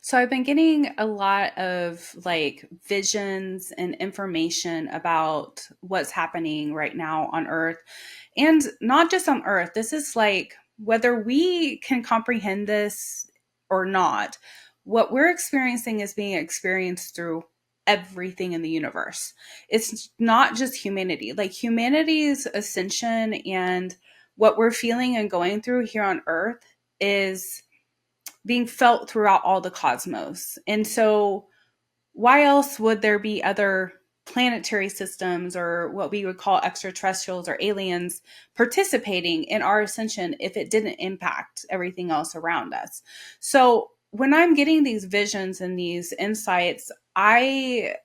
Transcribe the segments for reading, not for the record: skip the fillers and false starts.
So I've been getting a lot of visions and information about what's happening right now on Earth. And not just on Earth. This is whether we can comprehend this or not, what we're experiencing is being experienced through everything in the universe. It's not just humanity. Like humanity's ascension and what we're feeling and going through here on Earth is being felt throughout all the cosmos. And so, why else would there be other planetary systems or what we would call extraterrestrials or aliens participating in our ascension if it didn't impact everything else around us? So, when I'm getting these visions and these insights, I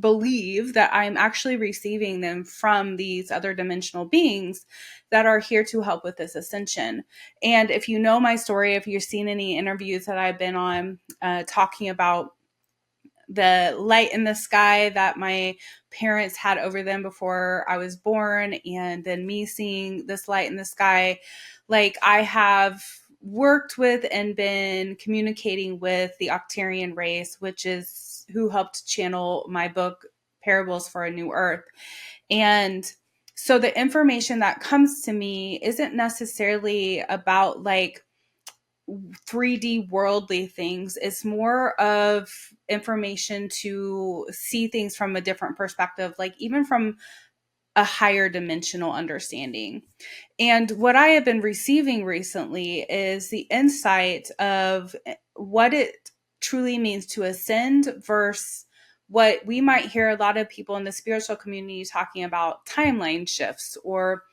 believe that I'm actually receiving them from these other dimensional beings that are here to help with this ascension. And if you know my story, if you've seen any interviews that I've been on talking about the light in the sky that my parents had over them before I was born, and then me seeing this light in the sky, I have worked with and been communicating with the Octarian race, which is who helped channel my book, Parables for a New Earth. And so the information that comes to me isn't necessarily about 3D worldly things. It's more of information to see things from a different perspective, like even from a higher dimensional understanding. And what I have been receiving recently is the insight of what it truly means to ascend versus what we might hear a lot of people in the spiritual community talking about timeline shifts or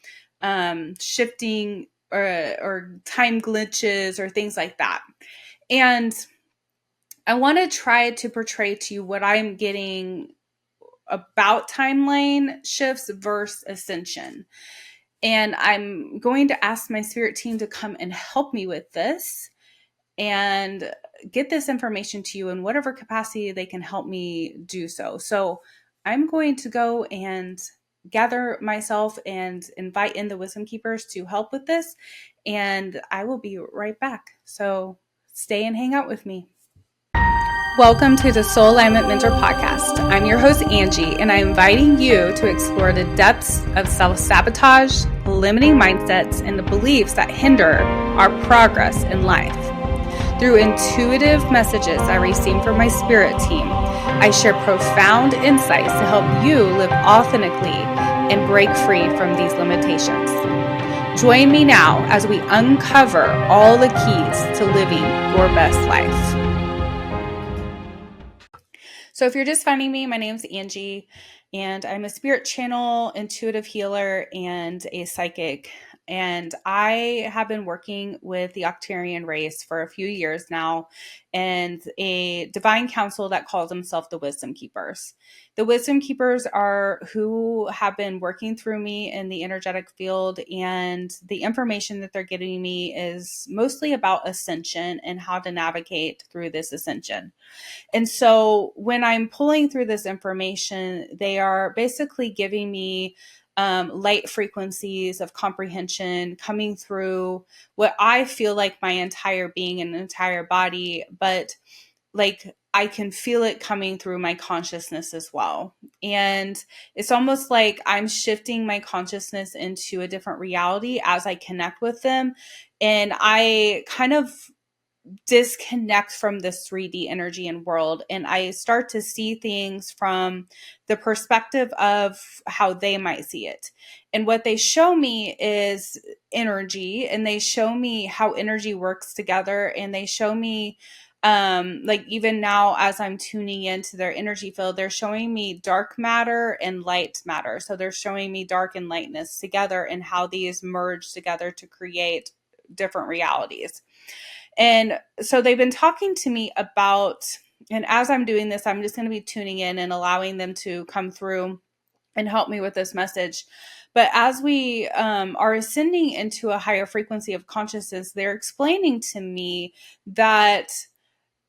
shifting or time glitches or things like that. And I want to try to portray to you what I'm getting about timeline shifts versus ascension. And I'm going to ask my spirit team to come and help me with this and get this information to you in whatever capacity they can help me do so. So I'm going to go and gather myself and invite in the wisdom keepers to help with this. And I will be right back. So stay and hang out with me. Welcome to the Soul Alignment Mentor Podcast. I'm your host, Angie, and I'm inviting you to explore the depths of self-sabotage, limiting mindsets, and the beliefs that hinder our progress in life. Through intuitive messages I receive from my spirit team, I share profound insights to help you live authentically and break free from these limitations. Join me now as we uncover all the keys to living your best life. So if you're just finding me, my name's Angie, and I'm a spirit channel, intuitive healer, and a psychic. And I have been working with the Octarian race for a few years now, and a divine council that calls themselves the Wisdom Keepers. The Wisdom Keepers are who have been working through me in the energetic field, and the information that they're giving me is mostly about ascension and how to navigate through this ascension. And so when I'm pulling through this information, they are basically giving me light frequencies of comprehension coming through what I feel like my entire being and entire body, but I can feel it coming through my consciousness as well. And it's almost like I'm shifting my consciousness into a different reality as I connect with them. And I kind of disconnect from this 3D energy and world, and I start to see things from the perspective of how they might see it. And what they show me is energy, and they show me how energy works together, and they show me even now as I'm tuning into their energy field, they're showing me dark matter and light matter. So they're showing me dark and lightness together and how these merge together to create different realities. And so they've been talking to me about, and as I'm doing this, I'm just going to be tuning in and allowing them to come through and help me with this message. But as we are ascending into a higher frequency of consciousness, they're explaining to me that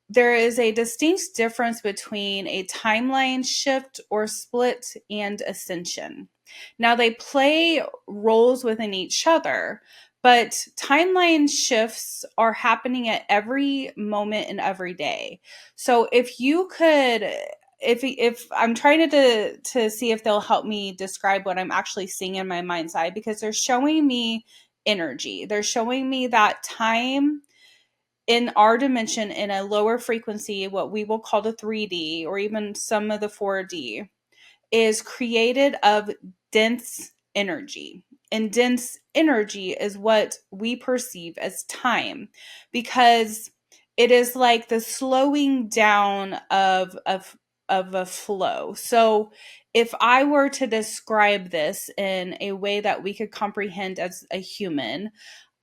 there is a distinct difference between a timeline shift or split and ascension. Now, they play roles within each other, But timeline shifts are happening at every moment and every day. So if you could, if I'm trying to see if they'll help me describe what I'm actually seeing in my mind's eye, because they're showing me energy. They're showing me that time in our dimension in a lower frequency, what we will call the 3D or even some of the 4D, is created of dense energy. And dense energy is what we perceive as time, because it is like the slowing down of a flow. So if I were to describe this in a way that we could comprehend as a human,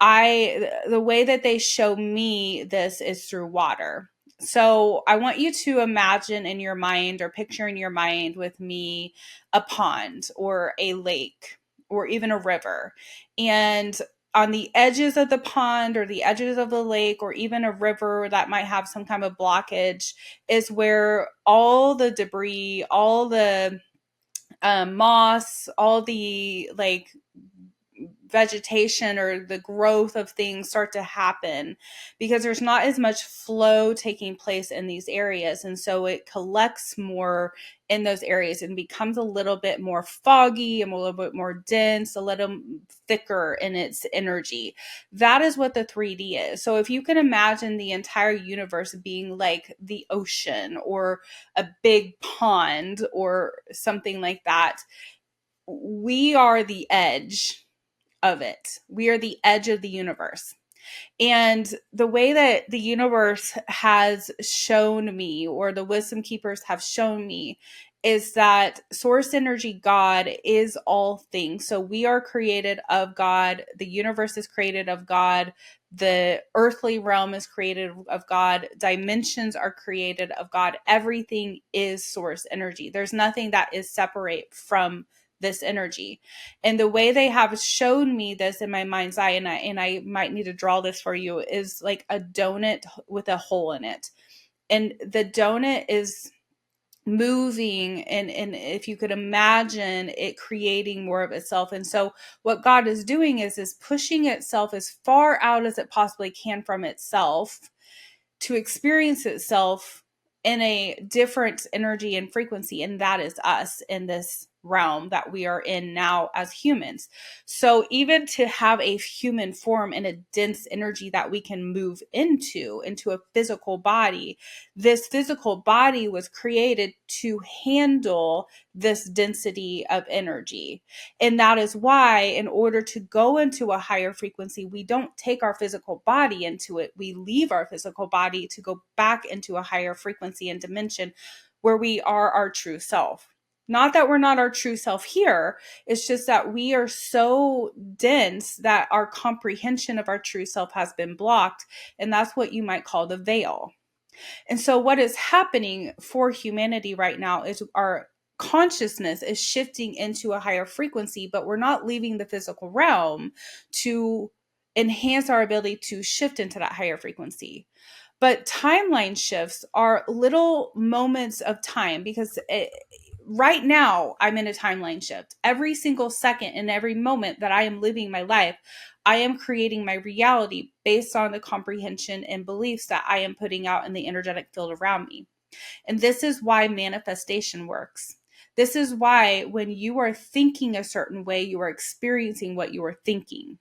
the way that they show me this is through water. So I want you to imagine in your mind or picture in your mind with me a pond or a lake or even a river. And on the edges of the pond or the edges of the lake or even a river that might have some kind of blockage is where all the debris, all the moss, all the like vegetation or the growth of things start to happen, because there's not as much flow taking place in these areas, and so it collects more in those areas and becomes a little bit more foggy and a little bit more dense, a little thicker in its energy. That is what the 3D is. So if you can imagine the entire universe being like the ocean or a big pond or something like that, we are the edge of it. We are the edge of the universe. And the way that the universe has shown me, or the wisdom keepers have shown me, is that source energy, God, is all things. So we are created of God. The universe is created of God. The earthly realm is created of God. Dimensions are created of God. Everything is source energy. There's nothing that is separate from this energy. And the way they have shown me this in my mind's eye, and I might need to draw this for you, is like a donut with a hole in it. And the donut is moving, and if you could imagine it creating more of itself. And so what God is doing is pushing itself as far out as it possibly can from itself to experience itself in a different energy and frequency, and that is us in this realm that we are in now as humans. So even to have a human form and a dense energy that we can move into a physical body, this physical body was created to handle this density of energy. And that is why, in order to go into a higher frequency, we don't take our physical body into it. We leave our physical body to go back into a higher frequency and dimension where we are our true self. Not that we're not our true self here, it's just that we are so dense that our comprehension of our true self has been blocked. And that's what you might call the veil. And so what is happening for humanity right now is our consciousness is shifting into a higher frequency, but we're not leaving the physical realm to enhance our ability to shift into that higher frequency. But timeline shifts are little moments of time, because right now I'm in a timeline shift. Every single second and every moment that I am living my life, I am creating my reality based on the comprehension and beliefs that I am putting out in the energetic field around me. And this is why manifestation works. This is why when you are thinking a certain way, you are experiencing what you are thinking.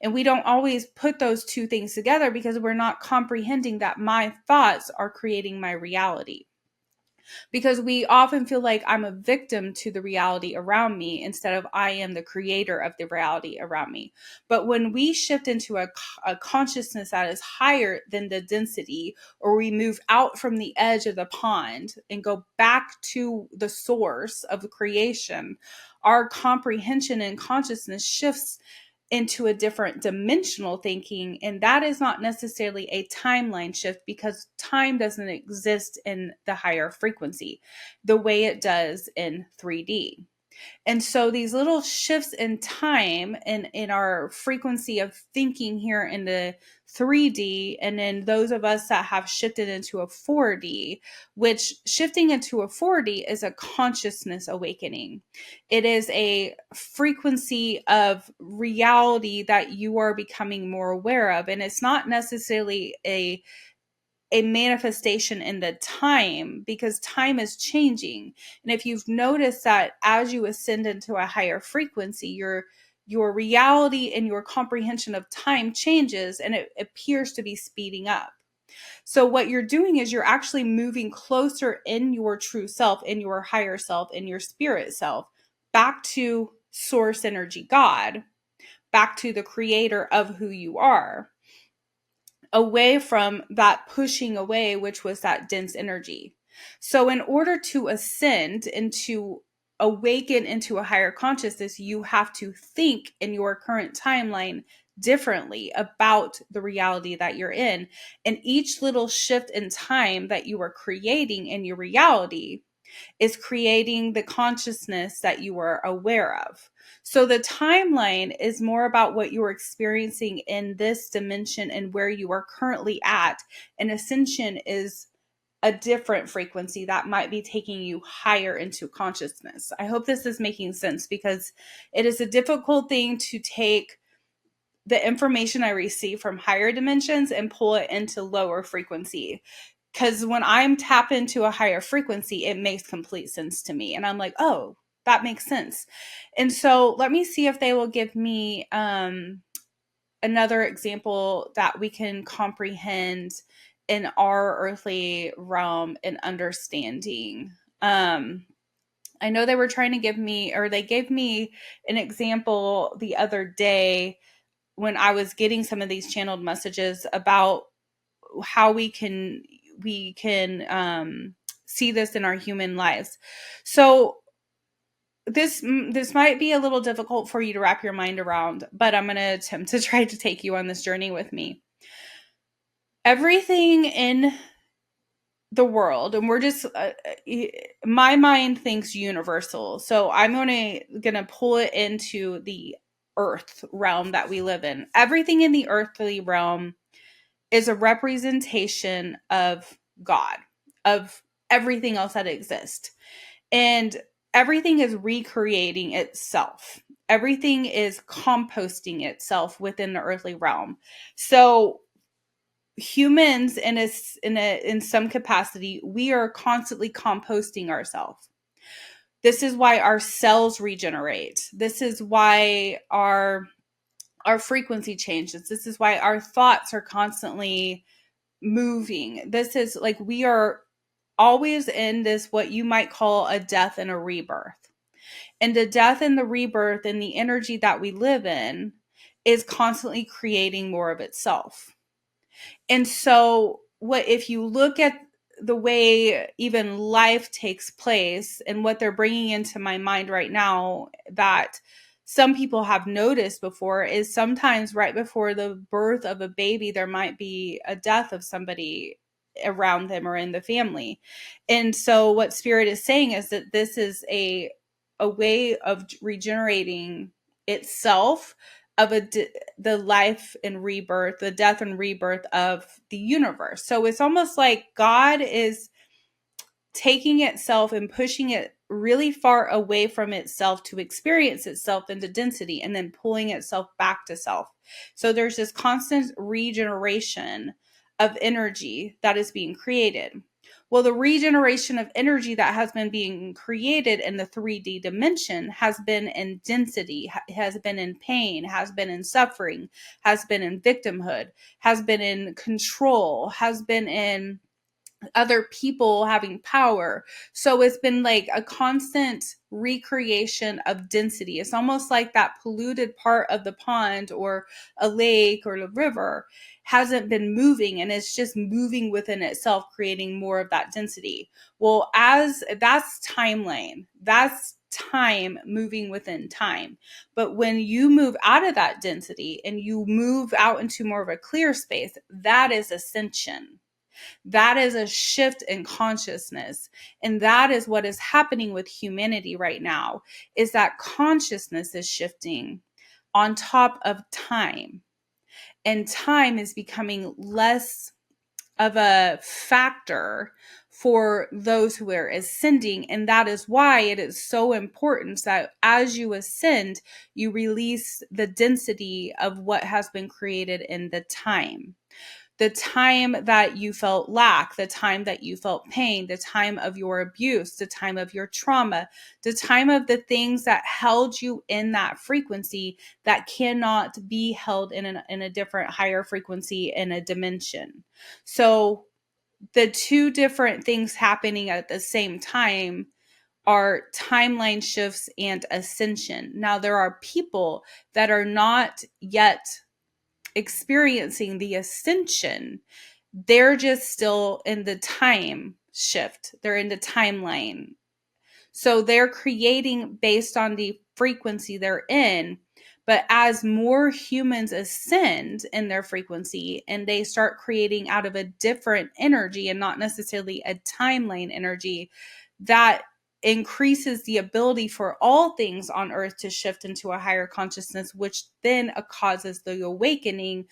And we don't always put those two things together because we're not comprehending that my thoughts are creating my reality. Because we often feel like I'm a victim to the reality around me instead of I am the creator of the reality around me. But when we shift into a consciousness that is higher than the density, or we move out from the edge of the pond and go back to the source of the creation, our comprehension and consciousness shifts into a different dimensional thinking. And that is not necessarily a timeline shift, because time doesn't exist in the higher frequency the way it does in 3D. And so these little shifts in time and in our frequency of thinking here in the 3D, and then those of us that have shifted into a 4D, which shifting into a 4D is a consciousness awakening. It is a frequency of reality that you are becoming more aware of. And it's not necessarily a manifestation in the time, because time is changing. And if you've noticed that as you ascend into a higher frequency, your reality and your comprehension of time changes, and it appears to be speeding up. So what you're doing is you're actually moving closer in your true self, in your higher self, in your spirit self, back to source energy, God, back to the creator of who you are, away from that pushing away, which was that dense energy. So in order to ascend and to awaken into a higher consciousness, you have to think in your current timeline differently about the reality that you're in. And each little shift in time that you are creating in your reality is creating the consciousness that you are aware of. So the timeline is more about what you're experiencing in this dimension and where you are currently at. And ascension is a different frequency that might be taking you higher into consciousness. I hope this is making sense, because it is a difficult thing to take the information I receive from higher dimensions and pull it into lower frequency. Because when I'm tap into a higher frequency, it makes complete sense to me. And I'm like, oh, that makes sense. And so let me see if they will give me another example that we can comprehend in our earthly realm and understanding. I know they were trying to give me, or they gave me an example the other day when I was getting some of these channeled messages about how we can see this in our human lives. So this might be a little difficult for you to wrap your mind around, but I'm going to attempt to try to take you on this journey with me. Everything in the world, and we're just my mind thinks universal, so I'm gonna pull it into the earth realm that we live in. Everything in the earthly realm is a representation of God, of everything else that exists. And everything is recreating itself. Everything is composting itself within the earthly realm. So humans in some capacity, we are constantly composting ourselves. This is why our cells regenerate. This is why our frequency changes. This is why our thoughts are constantly moving. This is like we are always in this, what you might call a death and a rebirth. And the death and the rebirth and the energy that we live in is constantly creating more of itself. And so what if you look at the way even life takes place, and what they're bringing into my mind right now that some people have noticed before is sometimes right before the birth of a baby, there might be a death of somebody around them or in the family. And so what spirit is saying is that this is a way of regenerating itself, of the life and rebirth, the death and rebirth of the universe. So it's almost like God is taking itself and pushing it really far away from itself to experience itself into density, and then pulling itself back to self. So there's this constant regeneration of energy that is being created. Well, the regeneration of energy that has been being created in the 3D dimension has been in density, has been in pain, has been in suffering, has been in victimhood, has been in control, has been in other people having power. So it's been like a constant recreation of density. It's almost like that polluted part of the pond or a lake or a river hasn't been moving, and it's just moving within itself, creating more of that density. Well, as that's timeline, that's time moving within time. But when you move out of that density and you move out into more of a clear space, that is ascension. That is a shift in consciousness. And that is what is happening with humanity right now, is that consciousness is shifting on top of time. And time is becoming less of a factor for those who are ascending. And that is why it is so important that as you ascend, you release the density of what has been created in the time that you felt lack, the time that you felt pain, the time of your abuse, the time of your trauma, the time of the things that held you in that frequency that cannot be held in a different higher frequency in a dimension. So the two different things happening at the same time are timeline shifts and ascension. Now, there are people that are not yet experiencing the ascension. They're just still in the time shift. They're in the timeline. So they're creating based on the frequency they're in. But as more humans ascend in their frequency and they start creating out of a different energy and not necessarily a timeline energy, that increases the ability for all things on earth to shift into a higher consciousness, which then causes the awakening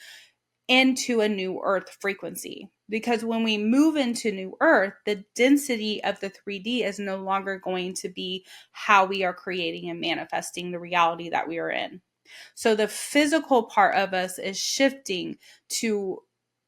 into a new earth frequency. Because when we move into new earth, the density of the 3D is no longer going to be how we are creating and manifesting the reality that we are in. So the physical part of us is shifting to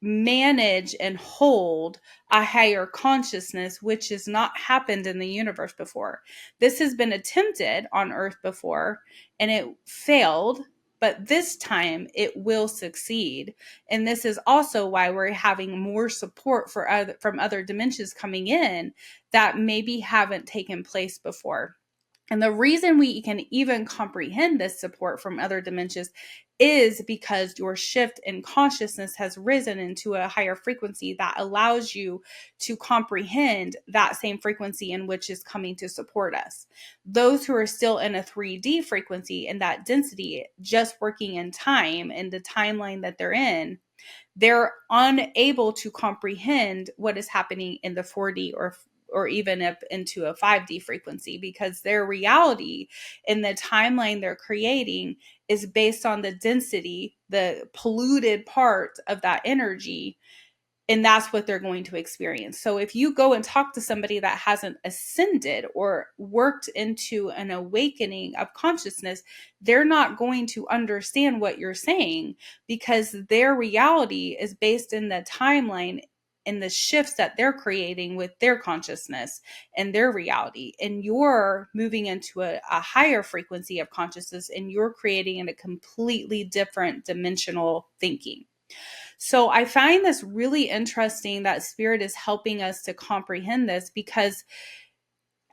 manage and hold a higher consciousness, which has not happened in the universe before. This has been attempted on earth before and it failed, but this time it will succeed. And this is also why we're having more support from other dimensions coming in that maybe haven't taken place before. And the reason we can even comprehend this support from other dimensions is because your shift in consciousness has risen into a higher frequency that allows you to comprehend that same frequency in which is coming to support us. Those who are still in a 3D frequency and that density, just working in time and the timeline that they're in, they're unable to comprehend what is happening in the 4D or even up into a 5D frequency, because their reality in the timeline they're creating is based on the density, the polluted part of that energy. And that's what they're going to experience. So if you go and talk to somebody that hasn't ascended or worked into an awakening of consciousness, they're not going to understand what you're saying, because their reality is based in the timeline and the shifts that they're creating with their consciousness and their reality. And you're moving into a higher frequency of consciousness, and you're creating in a completely different dimensional thinking. So I find this really interesting that Spirit is helping us to comprehend this, because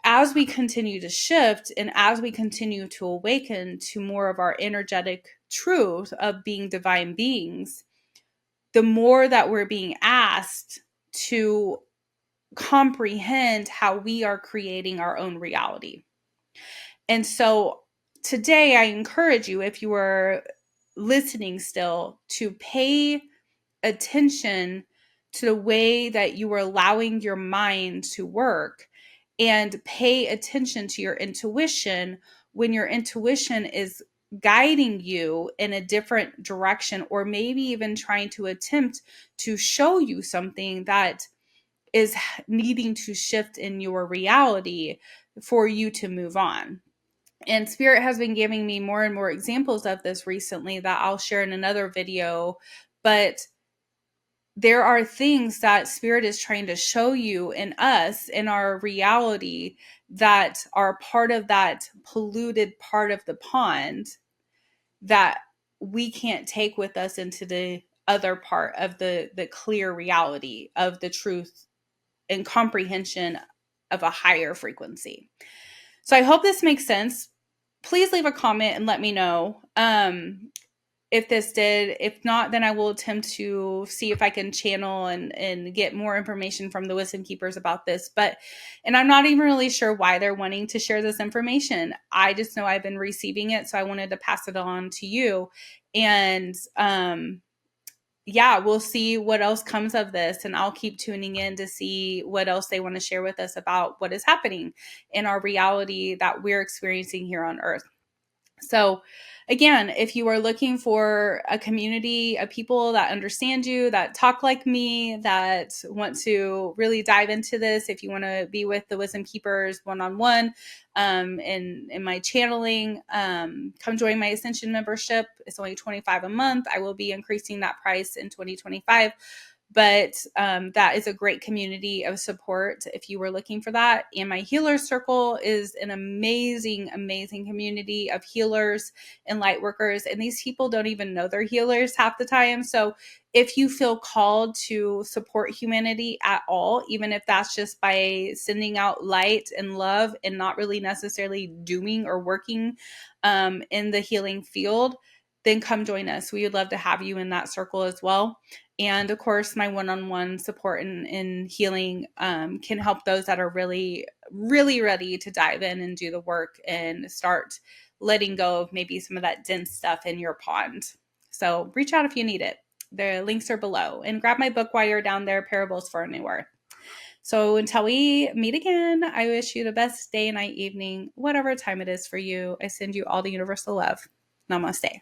as we continue to shift and as we continue to awaken to more of our energetic truth of being divine beings, the more that we're being asked to comprehend how we are creating our own reality. And so today I encourage you, if you are listening still, to pay attention to the way that you are allowing your mind to work, and pay attention to your intuition when your intuition is guiding you in a different direction, or maybe even trying to attempt to show you something that is needing to shift in your reality for you to move on. And Spirit has been giving me more and more examples of this recently that I'll share in another video. But there are things that Spirit is trying to show you in us, in our reality, that are part of that polluted part of the pond that we can't take with us into the other part of the clear reality of the truth and comprehension of a higher frequency. So I hope this makes sense. Please leave a comment and let me know if this did. If not, then I will attempt to see if I can channel and get more information from the wisdom keepers about this. And I'm not even really sure why they're wanting to share this information. I just know I've been receiving it, so I wanted to pass it on to you. And yeah, we'll see what else comes of this. And I'll keep tuning in to see what else they want to share with us about what is happening in our reality that we're experiencing here on Earth. So, again, if you are looking for a community of people that understand you, that talk like me, that want to really dive into this, if you want to be with the Wisdom Keepers one-on-one, in my channeling, come join my Ascension membership. It's only $25 a month. I will be increasing that price in 2025. But that is a great community of support if you were looking for that. And my healer circle is an amazing, amazing community of healers and light workers. And these people don't even know they're healers half the time. So if you feel called to support humanity at all, even if that's just by sending out light and love and not really necessarily doing or working in the healing field, then come join us. We would love to have you in that circle as well. And of course, my one-on-one support in healing can help those that are really, really ready to dive in and do the work and start letting go of maybe some of that dense stuff in your pond. So reach out if you need it. The links are below. And grab my book while you're down there, Parables for a New Earth. So until we meet again, I wish you the best day, night, evening, whatever time it is for you. I send you all the universal love. Namaste.